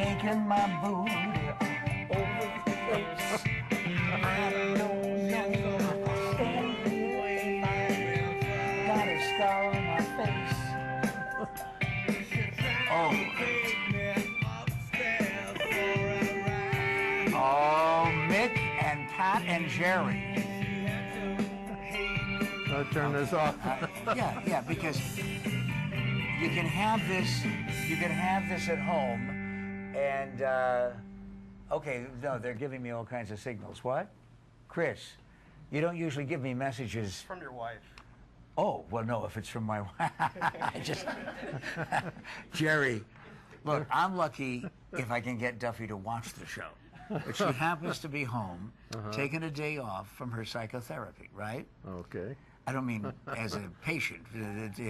taking my booty over the place. I don't know if I stay here. Got a scar on my face. Oh. Oh, Mick and Pat and Jerry. I'll turn this off. Yeah, because you can have this at home, and okay, no, they're giving me all kinds of signals. What? Chris, you don't usually give me messages. From your wife. Oh, well, no, if it's from my wife. Just Jerry, look, I'm lucky if I can get Duffy to watch the show. But she happens to be home, taking a day off from her psychotherapy, right? Okay. I don't mean as a patient.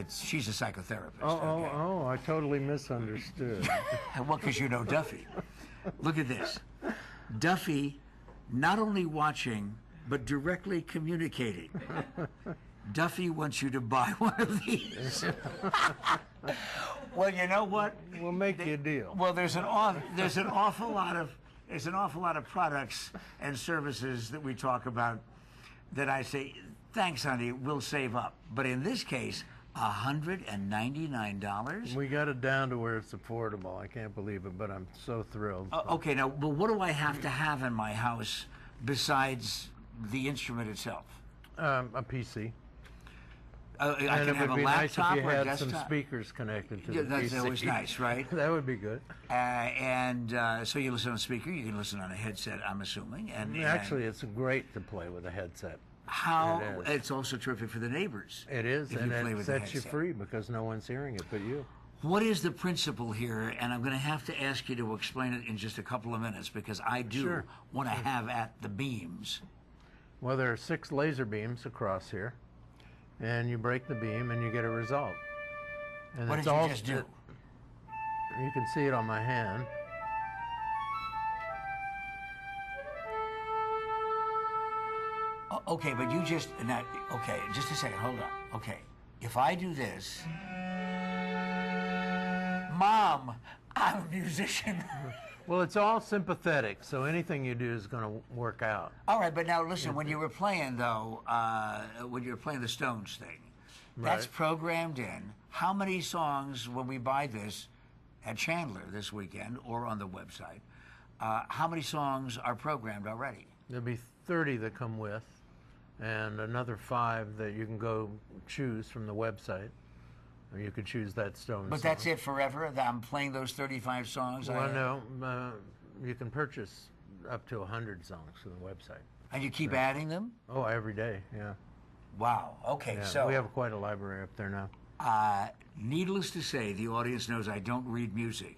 She's a psychotherapist. Oh, I totally misunderstood. Well, because you know Duffy. Look at this. Duffy not only watching, but directly communicating. Duffy wants you to buy one of these. Well, you know what? We'll make you a deal. Well, there's an awful lot of products and services that we talk about that I say, thanks, honey, we'll save up. But in this case, $199. We got it down to where it's affordable. I can't believe it, but I'm so thrilled. Okay, now, but what do I have to have in my house besides the instrument itself? A PC. I can have a laptop or a desktop. Nice if you had some speakers connected to the that's PC. always nice, right? That would be good. So you listen on a speaker, you can listen on a headset, I'm assuming. And actually, it's great to play with a headset. It's also terrific for the neighbors. It is, and it sets you free because no one's hearing it but you. What is the principle here? And I'm going to have to ask you to explain it in just a couple of minutes because I do want to have at the Beamz. Well, there are 6 laser beams across here, and you break the beam and you get a result. And what did you just do? You can see it on my hand. Okay, but you just, okay, just a second, hold on. Okay, if I do this, Mom, I'm a musician. Well, it's all sympathetic, so anything you do is going to work out. All right, but now listen, when you were playing, though, when you were playing the Stones thing, that's programmed in. How many songs, when we buy this at Chandler this weekend or on the website, how many songs are programmed already? There'll be 30 that come with, and another 5 that you can go choose from the website. Or you could choose that Stones But song. that's it forever? I'm playing those 35 songs? Well, no. You can purchase up to 100 songs from the website. And you keep adding them? Oh, every day, yeah. Wow, okay, Yeah, so... we have quite a library up there now. Needless to say, the audience knows I don't read music.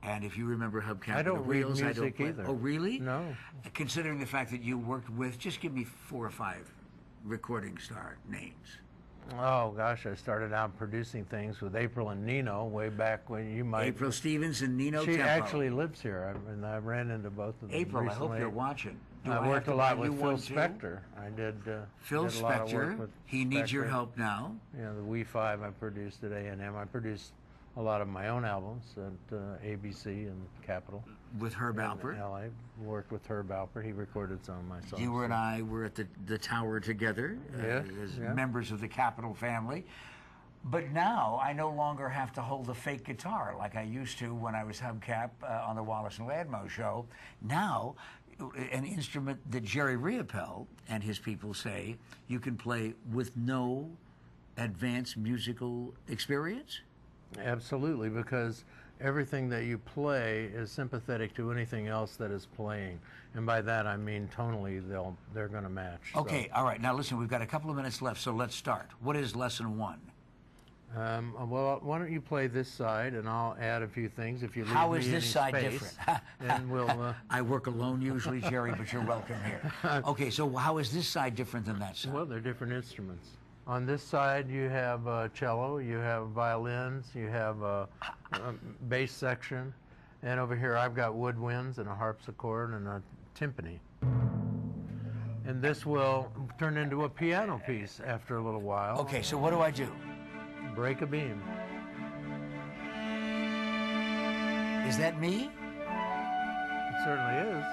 And if you remember Hubcap, I don't read Wheels, music I don't play. either. Oh, really? No. Considering the fact that you worked with, just give me 4 or 5 recording star names. Oh, gosh, I started out producing things with April and Nino way back when you might... April Stevens and Nino She Tempo. actually lives here, and I ran into both of them April, recently. I hope you're watching. I worked a lot with Phil Spector. I did Phil did a lot of work Spector, with he needs your Spector. help now. Yeah, the We 5 I produced at A&M. I produced a lot of my own albums at ABC and Capitol. With Herb Alpert. I worked with Herb Alpert. He recorded some of my songs. You and I were at the Tower together as members of the Capitol family. But now I no longer have to hold a fake guitar like I used to when I was hubcap on the Wallace and Ladmo show. Now, an instrument that Jerry Riopelle and his people say you can play with no advanced musical experience? Absolutely, because everything that you play is sympathetic to anything else that is playing, and by that I mean tonally they're going to match. Okay, all right. Now listen, we've got a couple of minutes left, so let's start. What is lesson 1? Well, why don't you play this side, and I'll add a few things if you leave How me is any this side space, different? And we'll. I work alone usually, Jerry, but you're welcome here. Okay, so how is this side different than that side? Well, they're different instruments. On this side, you have cello, you have violins, you have a bass section, and over here I've got woodwinds and a harpsichord and a timpani. And this will turn into a piano piece after a little while. Okay, so what do I do? Break a beam. Is that me? It certainly is.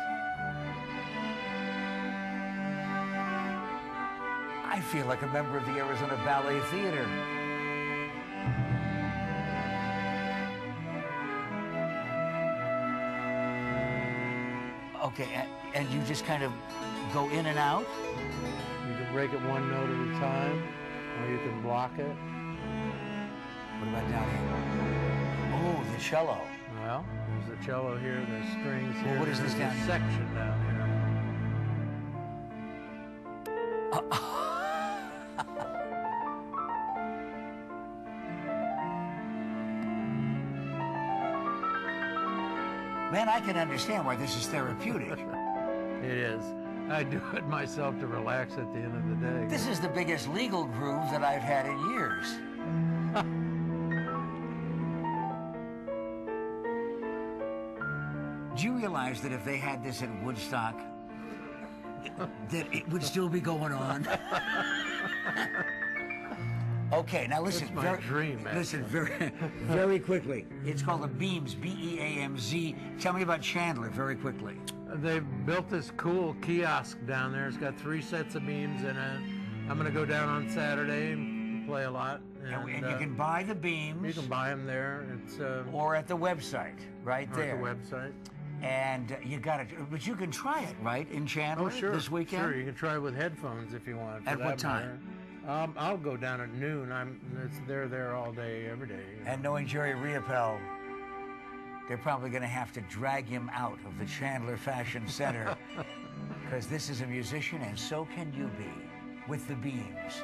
I feel like a member of the Arizona Ballet Theater. Okay, and you just kind of go in and out? You can break it one note at a time, or you can block it. What about down here? Oh, the cello. Well, there's the cello here, there's strings here. Well, what is this down here? Section down here. Man, I can understand why this is therapeutic. It is. I do it myself to relax at the end of the day. This is the biggest legal groove that I've had in years. Do you realize that if they had this at Woodstock, that it would still be going on? Okay, now listen. It's my dream, man. Listen very quickly. It's called the Beamz, B-E-A-M-Z. Tell me about Chandler very quickly. They built this cool kiosk down there. It's got 3 sets of beams in it. I'm going to go down on Saturday and play a lot. And you can buy the beams. You can buy them there. It's or at the website, right there. At the website. And you got it, but you can try it, right, in Chandler this weekend? Sure, you can try it with headphones if you want. At what time? I'll go down at noon. They're there all day, every day. And knowing Jerry Riopelle, they're probably going to have to drag him out of the Chandler Fashion Center because this is a musician, and so can you be with the Beamz.